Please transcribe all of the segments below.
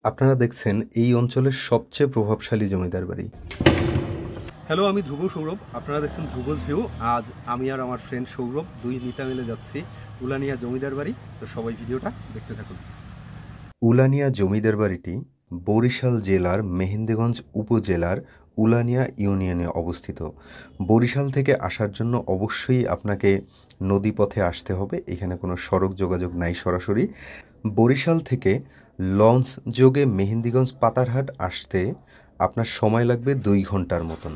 আপনারা দেখছেন এই অঞ্চলের সবচেয়ে প্রভাবশালী জমিদার বাড়ি। হ্যালো, আমি ধ্রুব সৌরভ। আপনারা দেখছেন ধ্রুবস ভিউ। আজ আমি আর আমার ফ্রেন্ড সৌরভ দুই মিতা মিলে যাচ্ছি উলানিয়া জমিদার বাড়ি। তো সবাই ভিডিওটা দেখতে থাকুন। উলানিয়া জমিদার বাড়িটি বরিশাল জেলার মেহেন্দিগঞ্জ উপজেলার উলানিয়া ইউনিয়নে অবস্থিত। বরিশাল থেকে আসার জন্য অবশ্যই আপনাকে নদীপথে আসতে হবে। এখানে কোনো সড়ক যোগাযোগ নাই সরাসরি। বরিশাল থেকে লঞ্চ যোগে মেহেন্দিগঞ্জ পাতারহাট আসতে আপনার সময় লাগবে 2 ঘন্টার মতন,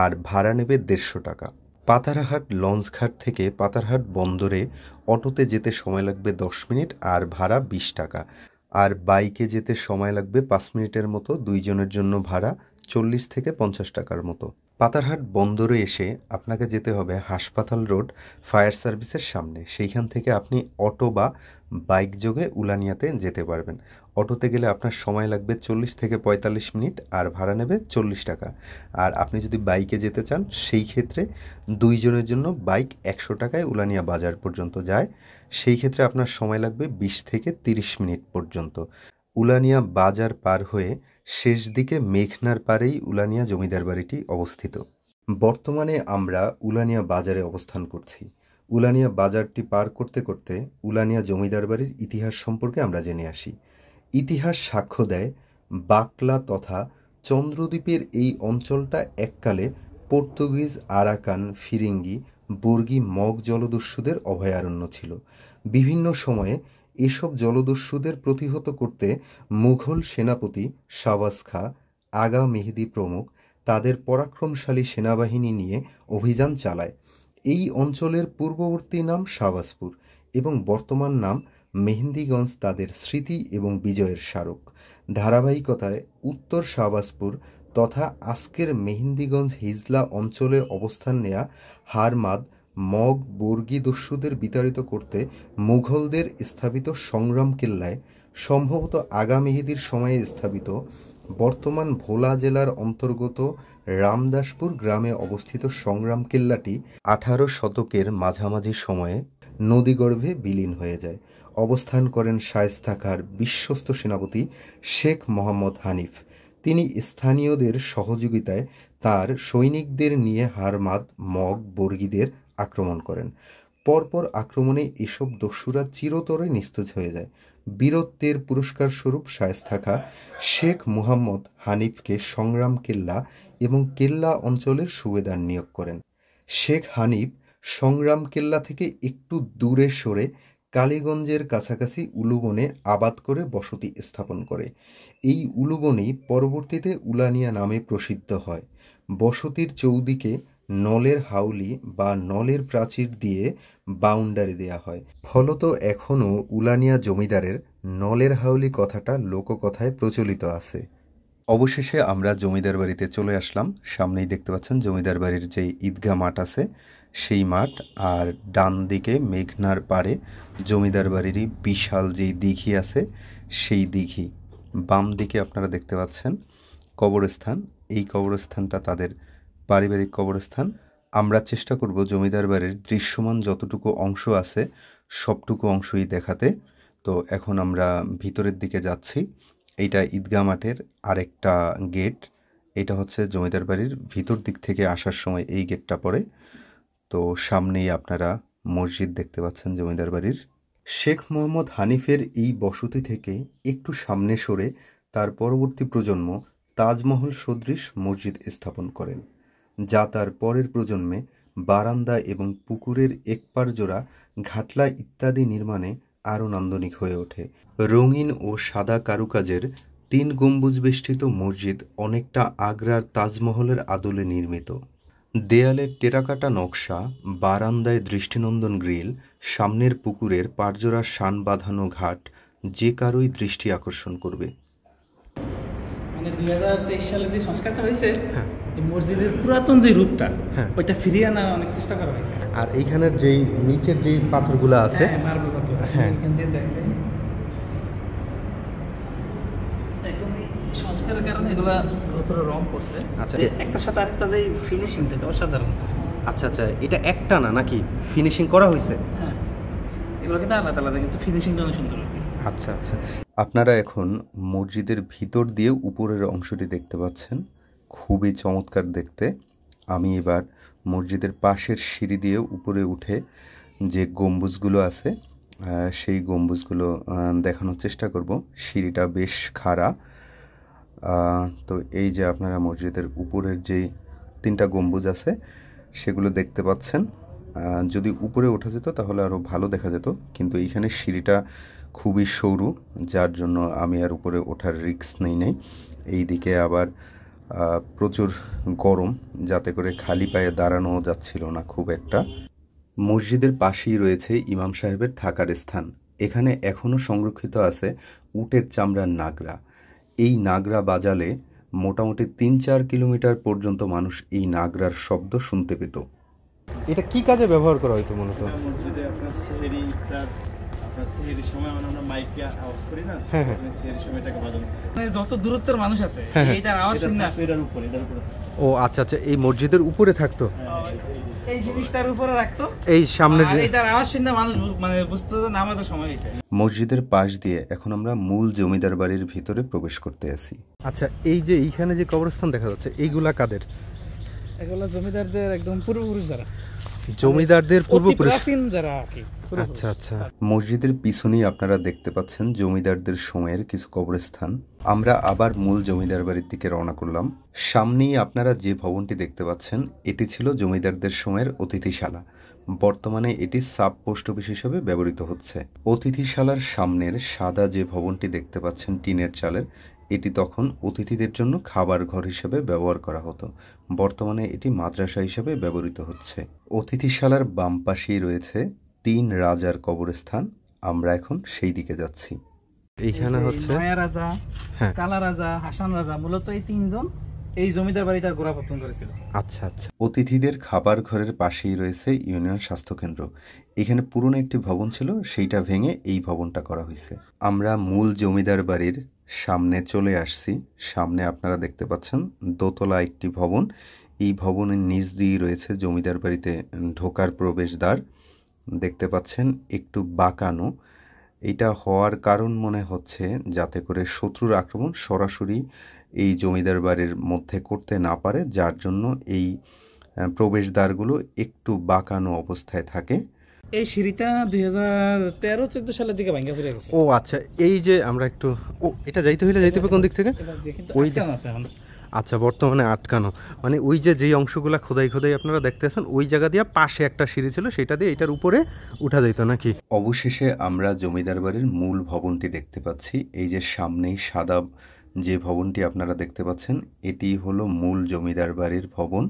আর ভাড়া নেবে 150 টাকা। পাতারহাট লঞ্চঘাট থেকে পাতারহাট বন্দরে অটোতে যেতে সময় লাগবে 10 মিনিট, আর ভাড়া 20 টাকা। আর বাইকে যেতে সময় লাগবে 5 মিনিটের মতো। 2 জনের জন্য ভাড়া 40 থেকে 50 টাকার মতো। পাতারহাট বন্দরে এসে আপনাকে যেতে হবে হাসপাতাল রোড ফায়ার সার্ভিসের সামনে। সেইখান থেকে আপনি অটো বা বাইক যোগে উলানিয়াতে যেতে পারবেন। অটোতে গেলে আপনার সময় লাগবে 40 থেকে 45 মিনিট, আর ভাড়া নেবে 40 টাকা। আর আপনি যদি বাইকে যেতে চান সেই ক্ষেত্রে 2 জনের জন্য বাইক 100 টাকায় উলানিয়া বাজার পর্যন্ত যায়। সেই ক্ষেত্রে আপনার সময় লাগবে 20 থেকে 30 মিনিট পর্যন্ত। উলানিয়া বাজার পার হয়ে শেষ দিকে মেঘনার পাড়েই উলানিয়া জমিদার বাড়িটি অবস্থিত। বর্তমানে আমরা উলানিয়া বাজারে অবস্থান করছি। উলানিয়া বাজারটি পার করতে করতে উলানিয়া জমিদার বাড়ির ইতিহাস সম্পর্কে আমরা জেনে আসি। ইতিহাস সাক্ষ্য দেয় বাকলা তথা চন্দ্রদ্বীপের এই অঞ্চলটা এককালে পর্তুগিজ, আরাকান, ফিরিঙ্গি, বর্গী, মগ জলদস্যুদের অভয়ারণ্য ছিল। বিভিন্ন সময়ে এসব জলদস্যুদের প্রতিহত করতে মুঘল সেনাপতি শাহবাজ খাঁ, আগা মেহেদী প্রমুখ তাদের পরাক্রমশালী সেনাবাহিনী নিয়ে অভিযান চালায়। এই অঞ্চলের পূর্ববর্তী নাম শাহবাজপুর এবং বর্তমান নাম মেহেন্দিগঞ্জ তাদের স্মৃতি এবং বিজয়ের স্মারক। ধারাবাহিকতায় উত্তর শাহবাজপুর তথা আজকের মেহেন্দিগঞ্জ হিজলা অঞ্চলে অবস্থান নেয়া হারমাদ, মগ, বর্গী দস্যুদের বিতাড়িত করতে মুঘলদের স্থাপিত সংগ্রাম কেল্লায় সম্ভবত আগা মেহেদীর সময়ে স্থাপিত বর্তমান ভোলা জেলার অন্তর্গত রামদাসপুর গ্রামে অবস্থিত সংগ্রাম কেল্লাটি 18 শতকের মাঝামাঝি সময়ে নদীগর্ভে বিলীন হয়ে যায়। অবস্থান করেন শায়েস্তা খাঁর বিশ্বস্ত সেনাপতি শেখ মোহাম্মদ হানিফ। তিনি স্থানীয়দের সহযোগিতায় তার সৈনিকদের নিয়ে হারমাদ, মগ, বর্গীদের আক্রমণ করেন। পরপর আক্রমণে এসব দস্যুরা চিরতরে নিস্তেজ হয়ে যায়। বীরত্বের পুরস্কার স্বরূপ শায়েস্তা খাঁ শেখ মুহাম্মদ হানিফকে সংগ্রাম কেল্লা এবং কেল্লা অঞ্চলের সুবেদার নিয়োগ করেন। শেখ হানিফ সংগ্রাম কেল্লা থেকে একটু দূরে সরে কালীগঞ্জের কাছাকাছি উলুবনে আবাদ করে বসতি স্থাপন করে। এই উলুবনেই পরবর্তীতে উলানিয়া নামে প্রসিদ্ধ হয়। বসতির চৌদিকে নলের হাউলি বা নলের প্রাচীর দিয়ে বাউন্ডারি দেয়া হয়। ফলত এখনও উলানিয়া জমিদারের নলের হাউলি কথাটা লোককথায় প্রচলিত আছে। অবশেষে আমরা জমিদার বাড়িতে চলে আসলাম। সামনেই দেখতে পাচ্ছেন জমিদার বাড়ির যে ঈদগাহ মাঠ আছে সেই মাঠ, আর ডান দিকে মেঘনার পাড়ে জমিদার বাড়িরই বিশাল যেই দিঘি আছে সেই দিঘি। বাম দিকে আপনারা দেখতে পাচ্ছেন কবরস্থান। এই কবরস্থানটা তাদের পারিবারিক কবরস্থান। আমরা চেষ্টা করব জমিদার বাড়ির দৃশ্যমান যতটুকু অংশ আছে সবটুকু অংশই দেখাতে। তো এখন আমরা ভিতরের দিকে যাচ্ছি। এইটা ঈদগাহ মাঠের আরেকটা গেট। এটা হচ্ছে জমিদার বাড়ির ভিতর দিক থেকে আসার সময় এই গেটটা পড়ে। তো সামনেই আপনারা মসজিদ দেখতে পাচ্ছেন জমিদার বাড়ির। শেখ মোহাম্মদ হানিফের এই বসতি থেকে একটু সামনে সরে তার পরবর্তী প্রজন্ম তাজমহল সদৃশ মসজিদ স্থাপন করেন, যা তার পরের প্রজন্মে বারান্দা এবং পুকুরের একপার জোড়া ঘাটলা ইত্যাদি নির্মাণে আরও নান্দনিক হয়ে ওঠে। রঙিন ও সাদা কারুকাজের 3 গম্বুজ বেষ্টিত মসজিদ অনেকটা আগ্রার তাজমহলের আদলে নির্মিত। দেয়ালে টেরাকাটা নকশা, বারান্দায় দৃষ্টিনন্দন গ্রিল, সামনের পুকুরের পারজোড়া শান বাঁধানো ঘাট যে কারোই দৃষ্টি আকর্ষণ করবে। মানে 2023 সালে যে সংস্কারটা হয়েছে, এই মসজিদের পুরাতন যে রূপটা ওইটা ফিরিয়ে আনার অনেক চেষ্টা করা হয়েছে। আর এইখানের যেই নিচের যেই পাথরগুলো আছে, মার্বেল পাথর, এখান দিয়ে দেখবেন সংস্কারের কারণে এগুলা উপরে রং করছে। আচ্ছা, একটার সাথে আরেকটা যে ফিনিশিং থাকে অসাধারণ। আচ্ছা আচ্ছা, এটা একটা না নাকি ফিনিশিং করা হয়েছে? হ্যাঁ, এগুলো কিন্তু আলাদা আলাদা, কিন্তু ফিনিশিংটা অনেক সুন্দর। আচ্ছা আচ্ছা, আপনারা এখন মসজিদের ভিতর দিয়ে উপরের অংশটি দেখতে পাচ্ছেন, খুবই চমৎকার দেখতে। আমি এবার মসজিদের পাশের সিঁড়ি দিয়ে উপরে উঠে যে গম্বুজগুলো আছে সেই গম্বুজগুলো দেখানোর চেষ্টা করব। সিঁড়িটা বেশ খাড়া। তো এই যে আপনারা মসজিদের উপরের যেই 3টা গম্বুজ আছে সেগুলো দেখতে পাচ্ছেন। যদি উপরে ওঠা যেত তাহলে আরও ভালো দেখা যেত, কিন্তু এইখানে সিঁড়িটা খুবই সরু, যার জন্য আমি আর উপরে ওঠার রিস্ক নেই। এই দিকে আবার প্রচুর গরম, যাতে করে খালি পায়ে দাঁড়ানো যাচ্ছিল না খুব একটা। মসজিদের পাশেই রয়েছে ইমাম সাহেবের থাকার স্থান। এখানে এখনও সংরক্ষিত আছে উটের চামড়ার নাগরা। এই নাগরা বাজালে মোটামুটি 3-4 কিলোমিটার পর্যন্ত মানুষ এই নাগরার শব্দ শুনতে পেত। এটা কি কাজে ব্যবহার করা হতো মূলত? মসজিদে আপনার সেহেরির সময় আমরা মাইকে আওয়াজ করি না, সেহেরির সময় এটাকে বাজানো। মানে যত দূরত্বের মানুষ আছে এইটার আওয়াজ শুনতে আসে। এটার উপরে ও আচ্ছা আচ্ছা, এই মসজিদের উপরে থাকতো, এই জিনিসটার উপরে রাখতো, এই সামনে এটার আওয়াজ শুনতে মানুষ মানে বুঝতো যে নামাজের সময় হয়েছে। মসজিদের পাশ দিয়ে এখন আমরা মূল জমিদার বাড়ির ভিতরে প্রবেশ করতে আছি। আচ্ছা, এই যে এইখানে যে কবরস্থান দেখা যাচ্ছে এইগুলা কাদের? এগুলো জমিদারদের একদম পূর্বপুরুষ যারা, জমিদারদের পূর্বপুরুষ প্রাচীন যারা আর কি। আচ্ছা আচ্ছা, মসজিদের পিছনেই আপনারা দেখতে পাচ্ছেন জমিদারদের সময়ের কিছু কবরস্থান। আমরা আবার মূল জমিদার বাড়ির দিকে রওনা করলাম। সামনেই আপনারা যে ভবনটি দেখতে পাচ্ছেন এটি ছিল জমিদারদের সময়ের অতিথিশালা। বর্তমানে এটি সাব পোস্ট অফিস হিসেবে ব্যবহৃত হচ্ছে। অতিথিশালার সামনের সাদা যে ভবনটি দেখতে পাচ্ছেন টিনের চালের, এটি তখন অতিথিদের জন্য খাবার ঘর হিসেবে ব্যবহার করা হতো। বর্তমানে এটি মাদ্রাসা হিসেবে ব্যবহৃত হচ্ছে। অতিথিশালার বাম পাশেই রয়েছে 3 রাজার কবরস্থান। আমরা এখন সেই দিকে যাচ্ছি। এইখানে হচ্ছে মায়া রাজা, কালা রাজা, হাসান রাজা, মূলত এই 3জন এই জমিদার বাড়িটার গোড়াপত্তন করেছিল। আচ্ছা আচ্ছা, অতিথিদের খাবার ঘরের পাশেই রয়েছে ইউনিয়ন স্বাস্থ্য কেন্দ্র। এখানে পুরনো একটি ভবন ছিল, সেইটা ভেঙে এই ভবনটা করা হয়েছে। আমরা মূল জমিদার বাড়ির সামনে চলে আসছি। সামনে আপনারা দেখতে পাচ্ছেন দোতলা একটি ভবন। এই ভবনের নিচ দিয়ে রয়েছে জমিদার বাড়িতে ঢোকার প্রবেশদ্বার। দেখতে পাচ্ছেন একটু বাঁকানো। এটা হওয়ার কারণ মনে হচ্ছে যাতে করে শত্রুর আক্রমণ সরাসরি এই জমিদার বাড়ির মধ্যে করতে না পারে, যার জন্য এই প্রবেশদ্বারগুলো একটু বাঁকানো অবস্থায় থাকে। এই সিঁড়িটা 2013-14 সালের দিকে ভাঙা পড়ে গেছে। ও আচ্ছা, এই যে আমরা একটু এটা যাইতে হবে কোন দিক থেকে? ওই আছে এখন। আচ্ছা, বর্তমানে আটকানো, মানে ওই যে যেই অংশগুলো খোদাই আপনারা দেখতেছেন ওই জায়গা দিয়ে পাশে একটা সিঁড়ি ছিল, সেটা দিয়ে এটার উপরে উঠা যেত নাকি? অবশেষে আমরা জমিদার বাড়ির মূল ভবনটি দেখতে পাচ্ছি। এই যে সামনেই সাদা যে ভবনটি আপনারা দেখতে পাচ্ছেন, এটি হলো মূল জমিদার বাড়ির ভবন।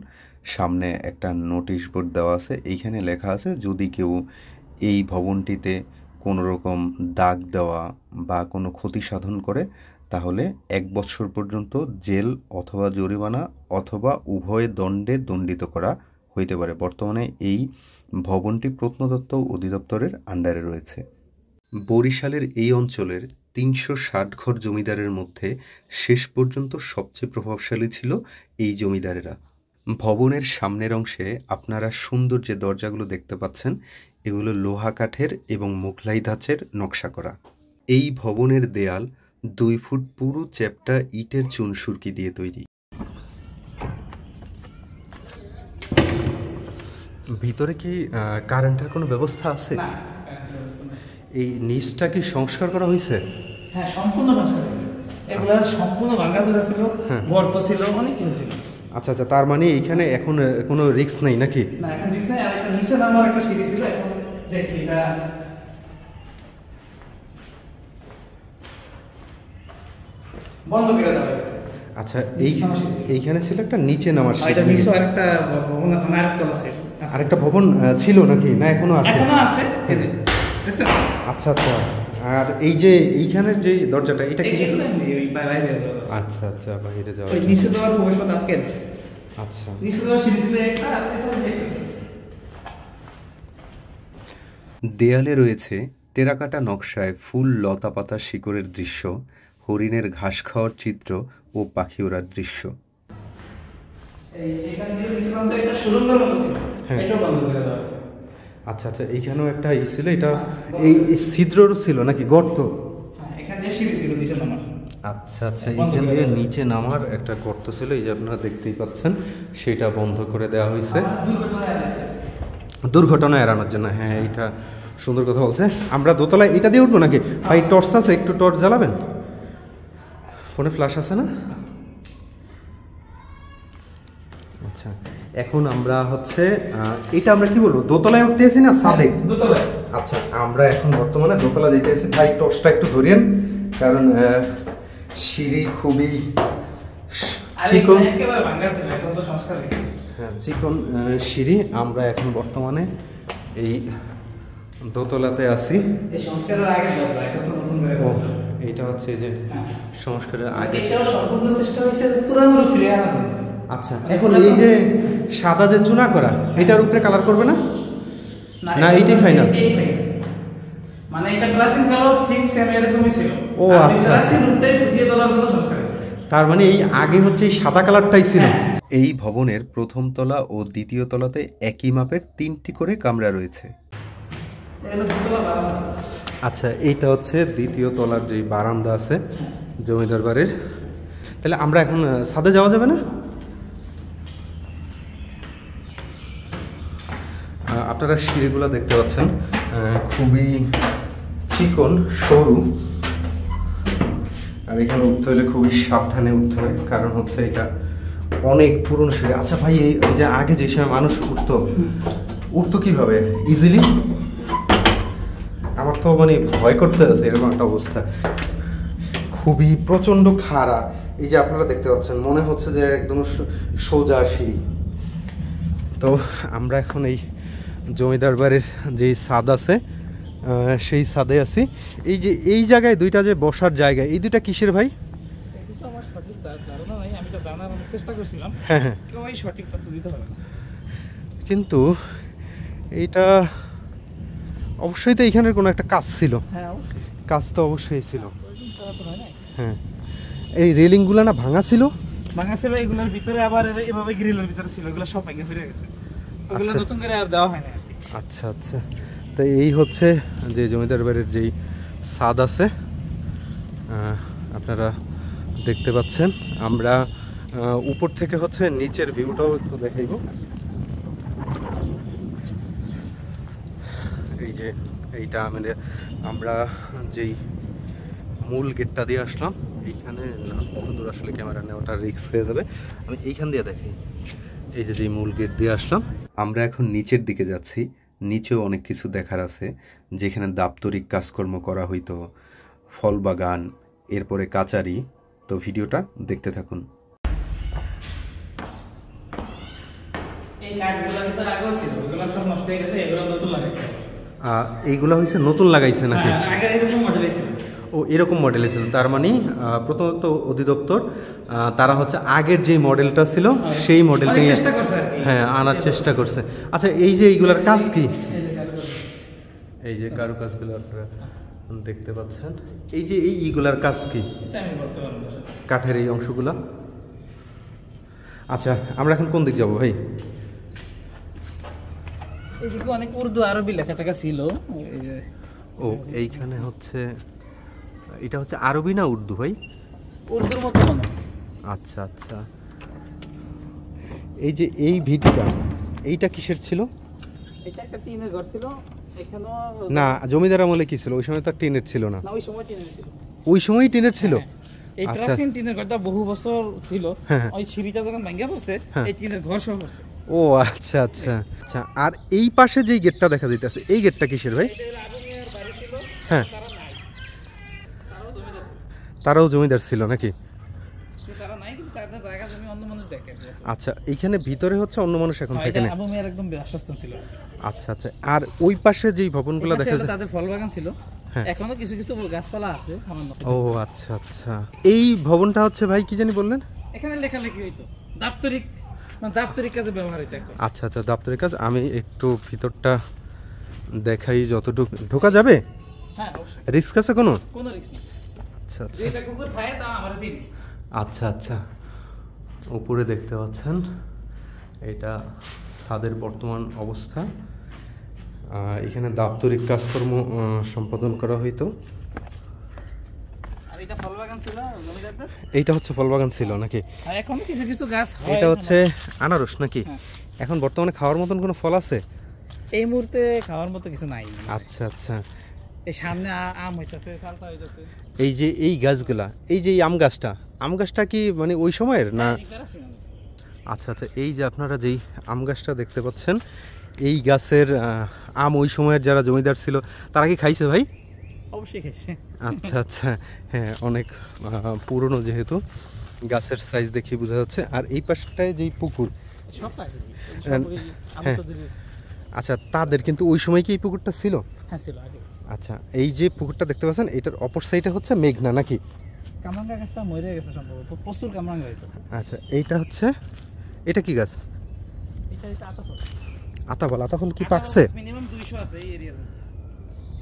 সামনে একটা নোটিশ বোর্ড দেওয়া আছে, এইখানে লেখা আছে যদি কেউ এই ভবনটিতে কোনো রকম দাগ দেওয়া বা কোনো ক্ষতি সাধন করে তাহলে 1 বছর পর্যন্ত জেল অথবা জরিমানা অথবা উভয় দণ্ডে দণ্ডিত করা হইতে পারে। বর্তমানে এই ভবনটি প্রত্নতত্ত্ব অধিদপ্তরের আন্ডারে রয়েছে। বরিশালের এই অঞ্চলের 360 ঘর জমিদারের মধ্যে শেষ পর্যন্ত সবচেয়ে প্রভাবশালী ছিল এই জমিদারেরা। ভবনের সামনের অংশে আপনারা সুন্দর যে দরজাগুলো দেখতে পাচ্ছেন, এগুলো লোহা কাঠের এবং মোগলাই ধাঁচের নকশা করা। এই ভবনের দেয়াল 2 ফুট পুরো চ্যাপ্টা ইটের চুনসুরকি দিয়ে তৈরি। ভিতরে কি কারেন্টের কোনো ব্যবস্থা আছে? এই নিচটা কি সংস্কার করা হয়েছে? হ্যাঁ, সম্পূর্ণ সংস্কার হয়েছে। এগুলা সম্পূর্ণ ভাঙাচোরা ছিল, গর্ত ছিল, অনেক কিছু ছিল। আচ্ছা আচ্ছা, তার মানে এইখানে এখন কোনো রিস্ক নেই নাকি? না, এখন রিস্ক নেই। আর একটা নিচে নামার একটা সিঁড়ি ছিল, এখন দেখি এটা বন্ধ করে দেওয়া হয়েছে। আচ্ছা, এইখানে ছিল একটা নিচে নামার সিঁড়ি। এটা নিচে আরেকটা ভবন, মানে আরেকটা আছে। আরেকটা ভবন ছিল নাকি? না এখনো আছে? এখনো আছে, এই যে দেখছেন? আচ্ছা আচ্ছা, আর এই যে এইখানের যে দরজাটা, এটা কি? এই বাইরে। আচ্ছা আচ্ছা, বাইরে যাওয়া। ওই নিচে যাওয়ার প্রবেশপথ আটকে আছে। আচ্ছা, নিচে যাওয়ার সিঁড়ি ছিল একটা, আর দেয়ালে রয়েছে টেরাকাটা নকশায় ফুল, লতা পাতা, শিকড়ের দৃশ্য, হরিণের ঘাস খাওয়ার চিত্র ও পাখি ওড়ার দৃশ্য। আচ্ছা আচ্ছা, এইখানেও একটা ছিল, এটা এই ছিদ্রও ছিল নাকি? গর্ত? আচ্ছা আচ্ছা, এখান থেকে নিচে নামার একটা গর্ত ছিল, এই যে আপনারা দেখতেই পাচ্ছেন, সেটা বন্ধ করে দেওয়া হয়েছে দুর্ঘটনা এড়ানোর জন্য। হ্যাঁ, এইটা সুন্দর কথা বলছে। আমরা দোতলায় এটা দিয়ে উঠবো নাকি ভাই? টর্চ আছে, একটু টর্চ জ্বালাবেন? ফোনে ফ্ল্যাশ আছে না? আচ্ছা, এখন আমরা হচ্ছে এটা আমরা কি বলবো, দোতলায় উঠতে আছি না ছাদে? দোতলায়। আচ্ছা, আমরা এখন বর্তমানে দোতলা যেতে আছি। ভাই টর্চটা একটু ধরিয়েন, কারণ সিঁড়ি খুবই চিকন, হ্যাঁ চিকন সিঁড়ি। আমরা এখন বর্তমানে এই দোতলাতে আছি। এইটা হচ্ছে যে সংস্কারের আগে। আচ্ছা, এখন এই যে সাদা যে চুনা করা, এটার উপরে কালার করবে না? না এইটাই ফাইনাল? মানে এটা প্রাচীন কালার ঠিক সেম এরকমই ছিল। ও আচ্ছা, প্রাচীন রূপটাই ফুটিয়ে তোলার জন্য সংস্কার হয়েছে। তার মানে এই আগে হচ্ছে এই সাদা কালারটাই ছিল। এই ভবনের প্রথম তলা ও দ্বিতীয় তলাতে একই মাপের 3টি করে কামরা রয়েছে। আচ্ছা, এইটা হচ্ছে দ্বিতীয় তলার যে বারান্দা আছে জমিদার বাড়ির। তাহলে আমরা এখন ছাদে যাওয়া যাবে না? আপনারা সিঁড়িগুলো দেখতে পাচ্ছেন, খুবই চিকন সরু, আর এখানে উঠতে হলে খুবই সাবধানে উঠতে হয়, কারণ হচ্ছে এটা অনেক পুরনো সিঁড়ি। আচ্ছা ভাই, এই যে আগে যে সময় মানুষ উঠতো কিভাবে ইজিলি? আমার তো মানে ভয় করতে আছে এরকম একটা অবস্থা, খুবই প্রচণ্ড খাড়া। এই যে আপনারা দেখতে পাচ্ছেন, মনে হচ্ছে যে একদম সোজা সিঁড়ি। তো আমরা এখন এই জমিদার বাড়ির যেই ছাদ আছে সেই ছাদে আছি। এই যে এই জায়গায় দুইটা যে বসার জায়গা, এই দুইটা কিসের ভাই? আমার সঠিক ধারণা নাই, আমি তো জানার চেষ্টা করছিলাম। হ্যাঁ হ্যাঁ, কেউ এই সঠিক তথ্য দিতে পারে না। কিন্তু এইটা অবশ্যই তো এইখানের কোনো একটা কাজ ছিল। হ্যাঁ অবশ্যই, কাজ তো অবশ্যই ছিল। ছাড়া তো হয় না। হ্যাঁ, এই রেলিংগুলো না ভাঙা ছিল? ভাঙা ছিল, এগুলোর ভিতরে আবার এভাবে গ্রিলের ভিতরে ছিল, এগুলো সব ভেঙে ফিরে গেছে। ওগুলো নতুন করে আর দেওয়া হয় না। আচ্ছা আচ্ছা, তো এই হচ্ছে যে জমিদার বাড়ির যেই ছাদ আছে, আপনারা দেখতে পাচ্ছেন। আমরা উপর থেকে হচ্ছে নিচের ভিউটাও একটু দেখাইব। এই যে এইটা আমাদের, আমরা যেই মূল গেটটা দিয়ে আসলাম, এইখানে কত দূর আসলে ক্যামেরা নেওয়াটা রিস্ক হয়ে যাবে, আমি এইখান দিয়ে দেখাই। এই যে মূল গেট দিয়ে আসলাম, আমরা এখন নিচের দিকে যাচ্ছি। নিচেও অনেক কিছু দেখার আছে, যেখানে দাপ্তরিক কাজকর্ম করা হইতো, ফল বাগান, এরপরে কাচারি। তো ভিডিওটা দেখতে থাকুন। এইগুলা হয়েছে নতুন লাগাইছে নাকি? ও এরকম মডেল ছিল, তার মানে প্রথমত অধিদপ্তর তারা হচ্ছে আগের যে মডেলটা ছিল সেই মডেলটা হ্যাঁ আনার চেষ্টা করছে। আচ্ছা, এই যে এইগুলার কাজ কি? এই যে কারুকাজগুলো আপনারা দেখতে পাচ্ছেন, এই যে এইগুলার কাজ কি? কাঠের এই অংশগুলা। আচ্ছা, আমরা এখন কোন দিক যাবো ভাই? এইদিকে অনেক উর্দু আরবি লেখা থাকা ছিল। ও এইখানে হচ্ছে, এটা হচ্ছে আরবি না উর্দু ভাই? উর্দুর মতো মনে। আচ্ছা আচ্ছা, এই যে এই ভিটিটা, এইটা কিসের ছিল? এটা একটা টিনের ঘর ছিল। এখানেও না, জমিদার আমলে কি ছিল? ওই সময় তো টিনের ছিল না। না, ওই সময় টিনের ছিল। ওই সময়ই টিনের ছিল? এই প্রাচীন টিনের ঘরটা বহু বছর ছিল। হ্যাঁ, ওই সিঁড়িটা যখন ভেঙে পড়ছে, এই টিনের ঘর সহ পড়ছে। ও আচ্ছা আচ্ছা আচ্ছা। আর এই পাশে যেই গেটটা দেখা যাইতেছে, এই গেটটা কিসের ভাই? হ্যাঁ, তারাও জমিদার ছিল নাকি? আচ্ছা, এইখানে ভিতরে হচ্ছে অন্য মানুষ এখন থাকে না? আচ্ছা আচ্ছা। আর ওই পাশে যেই ভবনগুলো দেখা যায়, তাদের ফল বাগান ছিল। এখনো কিছু কিছু গাছপালা আছে। ও আচ্ছা আচ্ছা। এই ভবনটা হচ্ছে ভাই কি জানি বললেন? এখানে লেখালেখি হইতো, দাপ্তরিক দাপ্তরিক কাজে ব্যবহার হইতো। আচ্ছা আচ্ছা, দাপ্তরিক কাজ। আমি একটু ভিতরটা দেখাই যতটুকু। ঢোকা যাবে? হ্যাঁ অবশ্যই। রিস্ক আছে কোনো? কোনো রিস্ক নেই। আচ্ছা আচ্ছা। যেটা কুকুর খায় তা আমরা চিনি। আচ্ছা আচ্ছা, উপরে দেখতে পাচ্ছেন এটা ছাদের বর্তমান অবস্থা। এখানে দাপ্তরিক কাজকর্ম সম্পাদন করা হইতো। আর এটা ফল বাগান বাগান ছিল জমিদারদের। এইটা হচ্ছে ফল বাগান ছিল নাকি? আর এখন কিছু কিছু গাছ হয়। এটা হচ্ছে আনারস নাকি? হ্যাঁ। এখন বর্তমানে খাওয়ার মতন কোনো ফল আছে? এই মুহূর্তে খাওয়ার মতো কিছু নাই। আচ্ছা আচ্ছা। এই সামনে আম হইতাছে, সালতা হইতাছে। এই যে এই গাছগুলা, এই যে এই আম গাছটা কি মানে ওই সময়ের না? আচ্ছা আচ্ছা, এই যে আপনারা যেই আম গাছটা দেখতে পাচ্ছেন, এই গাছের আম ওই সময়ের যারা জমিদার ছিল তারা কি খাইছে ভাই? অবশ্যই খাইছে। আচ্ছা আচ্ছা, হ্যাঁ অনেক পুরনো, যেহেতু গাছের সাইজ দেখে বোঝা যাচ্ছে। আর এই পাশটায় যেই পুকুর, হ্যাঁ আচ্ছা, তাদের কিন্তু ওই সময় কি এই পুকুরটা ছিল? হ্যাঁ ছিল আগে। আচ্ছা, এই যে পুকুরটা দেখতে পাচ্ছেন, এটার অপর সাইডে হচ্ছে মেঘনা নাকি? কামরাঙ্গা গাছটা মরে গেছে সম্ভবত, প্রচুর কামরাঙ্গা হয়েছে। আচ্ছা, এইটা হচ্ছে, এটা কি গাছ? এটা হচ্ছে আতাফল। আতাফল কি পাকছে? মিনিমাম 200 আছে এই এরিয়ার মধ্যে।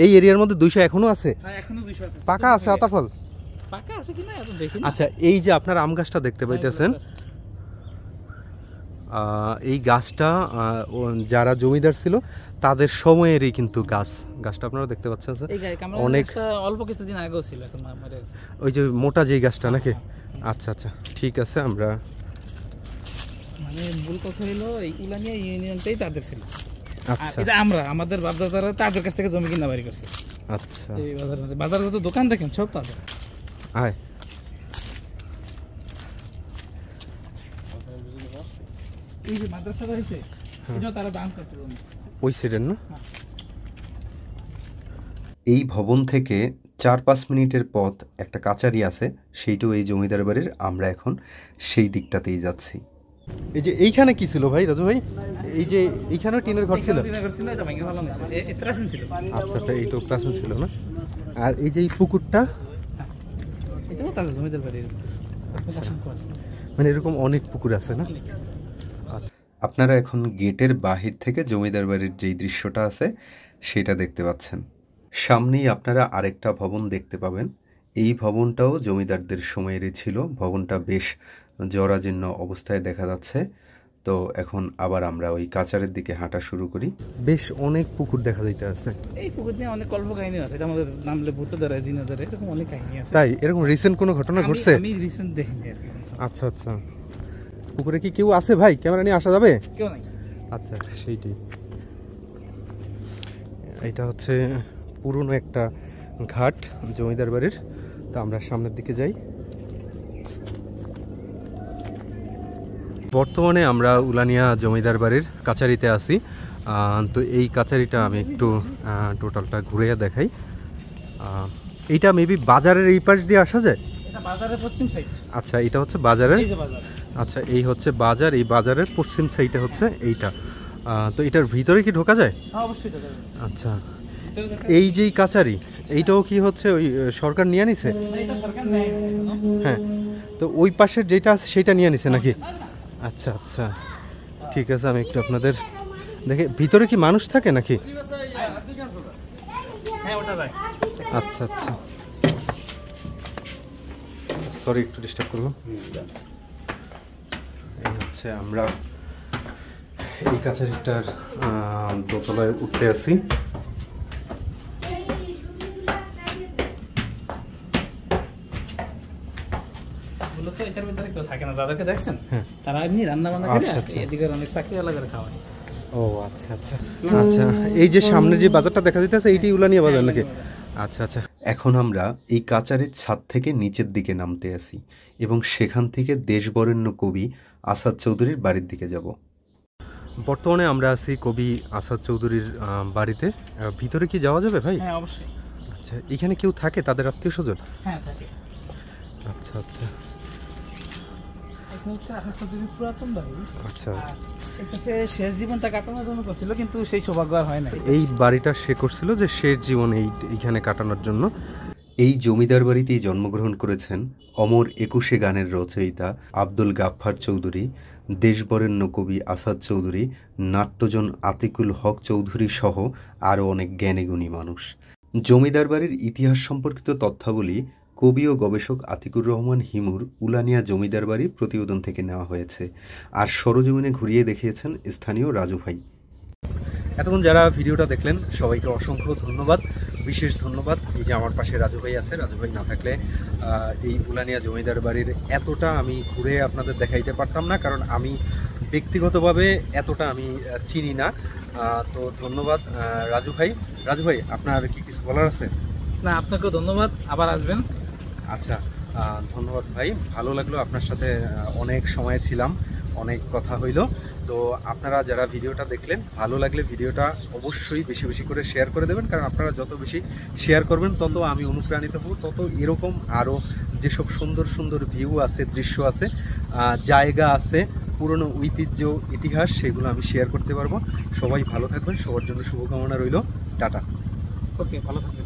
এই এরিয়ার মধ্যে 200 এখনো আছে? হ্যাঁ এখনো 200 আছে। পাকা আছে আতাফল? পাকা আছে কিনা এত দেখি না। আচ্ছা, এই যে আপনার আম গাছটা দেখতে পাইতেছেন, এই গাছটা যারা জমিদার ছিল তাদের সময়েরই কিন্তু গাছটা আপনারা দেখতে পাচ্ছেন অনেক অল্প কিছুদিন আগেও ছিল, এখন মরে গেছে। ওই যে মোটা যেই গাছটা নাকি? আচ্ছা আচ্ছা, ঠিক আছে। আমরা মানে মূল কথা হলো এই উলানিয়া ইউনিয়নটাই তাদের ছিল। আচ্ছা, এটা আমাদের বাপদাদারা তাদের কাছ থেকে জমি কিনা বাড়ি করছে। আচ্ছা, এই বাজারে যত দোকান দেখেন সব তাদের। আয় এই যে মাদ্রাসাটা হইছে, এটাও তারা দান করছে জমি। ওই সাইডের না? এই ভবন থেকে 4-5 মিনিটের পথ একটা কাচারি আছে, সেইটাও এই জমিদার বাড়ির। আমরা এখন সেই দিকটাতেই যাচ্ছি। এই যে এইখানে কি ছিল ভাই, রাজু ভাই? এই যে এইখানেও টিনের ঘর ছিল? টিনের ঘর ছিল, এটা ভাঙে ভালো হইছে। এই প্রাচীন ছিল। আচ্ছা আচ্ছা, এইটাও প্রাচীন ছিল না? আর এই যে এই পুকুরটা, এটাও তাদের জমিদার বাড়ির। মানে এরকম অনেক পুকুর আছে না? আচ্ছা, আপনারা এখন গেটের বাহির থেকে জমিদার বাড়ির যেই দৃশ্যটা আছে সেটা দেখতে পাচ্ছেন। সামনেই আপনারা আরেকটা ভবন দেখতে পাবেন। এই ভবনটাও জমিদারদের সময়েরই ছিল। ভবনটা বেশ জরাজীর্ণ অবস্থায় দেখা যাচ্ছে। তো এখন আবার আমরা ওই কাচারের দিকে হাঁটা শুরু করি। বেশ অনেক পুকুর দেখা যাইতে আছে। এই পুকুর নিয়ে অনেক কল্প কাহিনী আছে। এটা আমাদের নামলে ভূতে দ্বারা, জিনে দ্বারা, এরকম অনেক কাহিনী আছে। তাই? এরকম রিসেন্ট কোনো ঘটনা ঘটছে? আমি রিসেন্ট দেখিনি আর কি। আচ্ছা আচ্ছা, পুকুরে কি কেউ আছে ভাই? ক্যামেরা নিয়ে আসা যাবে? কেউ নাই। আচ্ছা, সেইটাই। এটা হচ্ছে পুরনো একটা ঘাট জমিদার বাড়ির। তো আমরা সামনের দিকে যাই। বর্তমানে আমরা উলানিয়া জমিদার বাড়ির কাচারিতে আছি। তো এই কাচারিটা আমি একটু টোটালটা ঘুরে দেখাই। এইটা মেবি বাজারের এই পাশ দিয়ে আসা যায়? এটা বাজারের পশ্চিম সাইড। আচ্ছা, এটা হচ্ছে বাজারের। এই যে বাজার। আচ্ছা, এই হচ্ছে বাজার। এই বাজারের পশ্চিম সাইডে হচ্ছে এইটা। তো এটার ভিতরে কি ঢোকা যায়? হ্যাঁ অবশ্যই ঢোকা যায়। আচ্ছা, এই যেই কাচারি, এইটাও কি হচ্ছে ওই সরকার নিয়ে নিছে? এটা সরকার নেয় না। হ্যাঁ, তো ওই পাশের যেটা আছে সেটা নিয়ে নিছে নাকি? আচ্ছা আচ্ছা, ঠিক আছে। আমি একটু আপনাদের দেখে, ভিতরে কি মানুষ থাকে নাকি? হ্যাঁ ওটা যায়। আচ্ছা আচ্ছা, সরি একটু ডিস্টার্ব করলাম। এই হচ্ছে আমরা এই কাছারিটার দোতলায় উঠতে আছি। মূলত এটার ভিতরে কেউ থাকে না, যাদেরকে দেখছেন তারা এমনি রান্না বান্না করে এদিকে অনেক চাকরিওয়ালা করে খাওয়ায়। ও আচ্ছা আচ্ছা আচ্ছা, এই যে সামনে যে বাজারটা দেখা যাইতেছে এইটাই উলানিয়া বাজার নাকি? আচ্ছা আচ্ছা, এখন আমরা এই কাচারের ছাদ থেকে নিচের দিকে নামতে আসি এবং সেখান থেকে দেশবরেণ্য কবি আসাদ চৌধুরীর বাড়ির দিকে যাব। বর্তমানে আমরা আছি কবি আসাদ চৌধুরীর বাড়িতে। ভিতরে কি যাওয়া যাবে ভাই? হ্যাঁ অবশ্যই। আচ্ছা, এখানে কেউ থাকে, তাদের আত্মীয় স্বজন? হ্যাঁ থাকে। আচ্ছা আচ্ছা, এটা হচ্ছে আসাদ চৌধুরীর পুরাতন বাড়ি। আচ্ছা, এটা সে শেষ জীবনটা কাটানোর জন্য করছিল, কিন্তু সেই সৌভাগ্য আর হয় না। এই বাড়িটা সে করছিল যে শেষ জীবন এইখানে কাটানোর জন্য। এই জমিদার বাড়িতেই জন্মগ্রহণ করেছেন অমর 21 গানের রচয়িতা আব্দুল গাফফার চৌধুরী, দেশবরেণ্য কবি আসাদ চৌধুরী, নাট্যজন আতিকুল হক চৌধুরী সহ আরও অনেক জ্ঞানীগুণী মানুষ। জমিদার বাড়ির ইতিহাস সম্পর্কিত তথ্যাবলী কবি ও গবেষক আতিকুর রহমান হিমুর উলানিয়া জমিদার বাড়ি প্রতিবেদন থেকে নেওয়া হয়েছে, আর সরজমিনে ঘুরিয়ে দেখিয়েছেন স্থানীয় রাজু ভাই। এতক্ষণ যারা ভিডিওটা দেখলেন সবাইকে অসংখ্য ধন্যবাদ। বিশেষ ধন্যবাদ। এই যে আমার পাশে রাজু ভাই আছে, রাজু ভাই না থাকলে এই উলানিয়া জমিদার বাড়ির এতটা আমি ঘুরে আপনাদের দেখাইতে পারতাম না, কারণ আমি ব্যক্তিগতভাবে এতটা আমি চিনি না। তো ধন্যবাদ রাজু ভাই। রাজু ভাই, আপনার কি কিছু বলার আছে? না, আপনাকেও ধন্যবাদ, আবার আসবেন। আচ্ছা, ধন্যবাদ ভাই, ভালো লাগলো আপনার সাথে অনেক সময় ছিলাম, অনেক কথা হইল। তো আপনারা যারা ভিডিওটা দেখলেন, ভালো লাগলে ভিডিওটা অবশ্যই বেশি বেশি করে শেয়ার করে দেবেন, কারণ আপনারা যত বেশি শেয়ার করবেন তত আমি অনুপ্রাণিত হব, তত এরকম আরও যেসব সুন্দর সুন্দর ভিউ আছে, দৃশ্য আছে, জায়গা আছে, পুরনো ঐতিহ্য, ইতিহাস, সেগুলো আমি শেয়ার করতে পারবো। সবাই ভালো থাকবেন, সবার জন্য শুভকামনা রইল। টাটা। ওকে, ভালো থাকবেন।